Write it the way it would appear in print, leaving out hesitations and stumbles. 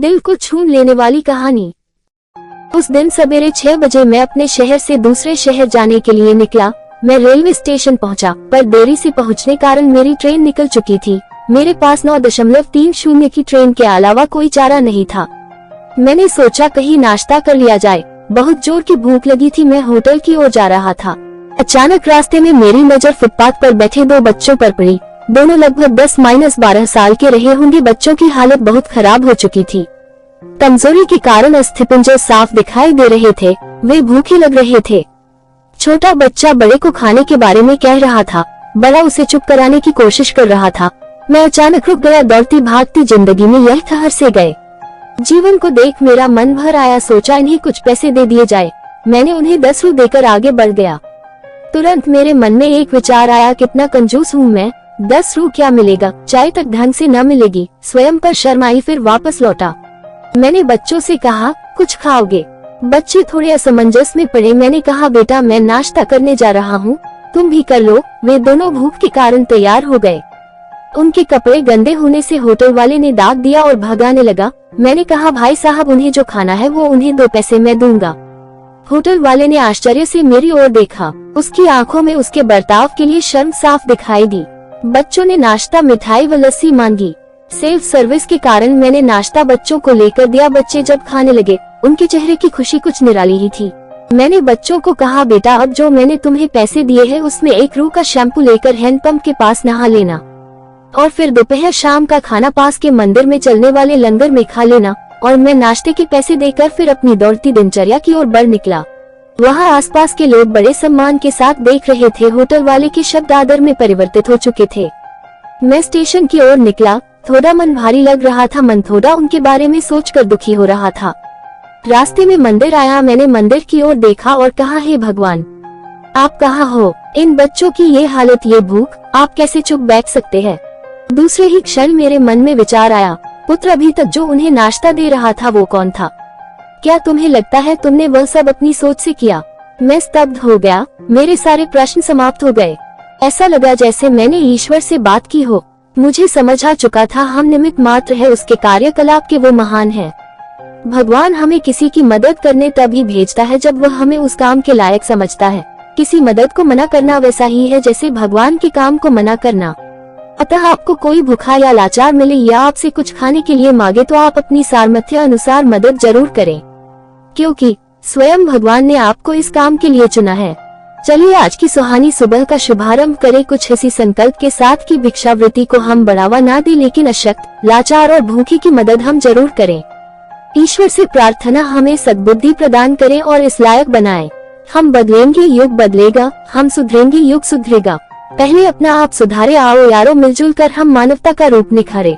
दिल को छू लेने वाली कहानी। उस दिन सवेरे 6 बजे मैं अपने शहर से दूसरे शहर जाने के लिए निकला। मैं रेलवे स्टेशन पहुंचा, पर देरी से पहुंचने कारण मेरी ट्रेन निकल चुकी थी। मेरे पास 9.30 की ट्रेन के अलावा कोई चारा नहीं था। मैंने सोचा कहीं नाश्ता कर लिया जाए। बहुत जोर की भूख लगी थी। मैं होटल की ओर जा रहा था। अचानक रास्ते में मेरी नजर फुटपाथ पर बैठे 2 बच्चों पर पड़ी। दोनों लगभग 10-12 साल के रहे होंगे। बच्चों की हालत बहुत खराब हो चुकी थी। कमजोरी के कारण अस्थिपंजर साफ दिखाई दे रहे थे। वे भूखे लग रहे थे। छोटा बच्चा बड़े को खाने के बारे में कह रहा था। बड़ा उसे चुप कराने की कोशिश कर रहा था। मैं अचानक रुक गया। दौड़ती भागती जिंदगी में यह ठहर से गए। जीवन को देख मेरा मन भर आया। सोचा इन्हें कुछ पैसे दे दिए जाए। मैंने उन्हें 10 रू देकर आगे बढ़ गया। तुरंत मेरे मन में एक विचार आया, कितना कंजूस हूँ मैं। 10 रू क्या मिलेगा, चाय तक ढंग से न मिलेगी। स्वयं पर शर्म आई, फिर वापस लौटा। मैंने बच्चों से कहा, कुछ खाओगे? बच्चे थोड़े असमंजस में पड़े। मैंने कहा, बेटा मैं नाश्ता करने जा रहा हूँ, तुम भी कर लो। वे दोनों भूख के कारण तैयार हो गए। उनके कपड़े गंदे होने से होटल वाले ने दाग दिया और भगाने लगा। मैंने कहा, भाई साहब उन्हें जो खाना है वो उन्हें 2 पैसे मैं दूंगा। होटल वाले ने आश्चर्य से मेरी ओर देखा। उसकी आंखों में उसके बर्ताव के लिए शर्म साफ दिखाई दी। बच्चों ने नाश्ता, मिठाई व लस्सी मांगी। सेल्फ सर्विस के कारण मैंने नाश्ता बच्चों को लेकर दिया। बच्चे जब खाने लगे उनके चेहरे की खुशी कुछ निराली ही थी। मैंने बच्चों को कहा, बेटा अब जो मैंने तुम्हें पैसे दिए हैं उसमें 1 रू का शैम्पू लेकर हैंडपंप के पास नहा लेना और फिर दोपहर शाम का खाना पास के मंदिर में चलने वाले लंगर में खा लेना। और मैं नाश्ते के पैसे देकर फिर अपनी दौड़ती दिनचर्या की ओर बढ़ निकला। वहाँ आसपास के लोग बड़े सम्मान के साथ देख रहे थे। होटल वाले के शब्द आदर में परिवर्तित हो चुके थे। मैं स्टेशन की ओर निकला। थोड़ा मन भारी लग रहा था। मन थोड़ा उनके बारे में सोचकर दुखी हो रहा था। रास्ते में मंदिर आया। मैंने मंदिर की ओर देखा और कहा, हे भगवान आप कहाँ हो? इन बच्चों की ये हालत, ये भूख, आप कैसे चुप बैठ सकते हैं? दूसरे ही क्षण मेरे मन में विचार आया, पुत्र अभी तक जो उन्हें नाश्ता दे रहा था वो कौन था? क्या तुम्हें लगता है तुमने वह सब अपनी सोच से किया? मैं स्तब्ध हो गया। मेरे सारे प्रश्न समाप्त हो गए। ऐसा लगा जैसे मैंने ईश्वर से बात की हो। मुझे समझ आ चुका था हम निमित्त मात्र है, उसके कार्यकलाप के वो महान है। भगवान हमें किसी की मदद करने तभी भेजता है जब वह हमें उस काम के लायक समझता है। किसी मदद को मना करना वैसा ही है जैसे भगवान के काम को मना करना। अतः आपको कोई भूखा या लाचार मिले या आपसे कुछ खाने के लिए मांगे तो आप अपनी सामर्थ्य अनुसार मदद जरूर करें, क्योंकि स्वयं भगवान ने आपको इस काम के लिए चुना है। चलिए आज की सुहानी सुबह का शुभारंभ करें कुछ इसी संकल्प के साथ कि भिक्षावृत्ति को हम बढ़ावा ना दें, लेकिन अशक्त, लाचार और भूखी की मदद हम जरूर करें। ईश्वर से प्रार्थना हमें सद्बुद्धि प्रदान करें और इस लायक बनाएं। हम बदलेंगे, युग बदलेगा। हम सुधरेंगे, युग सुधरेगा। पहले अपना आप सुधारे। आओ यारो, मिलजुल कर हम मानवता का रूप निखारे।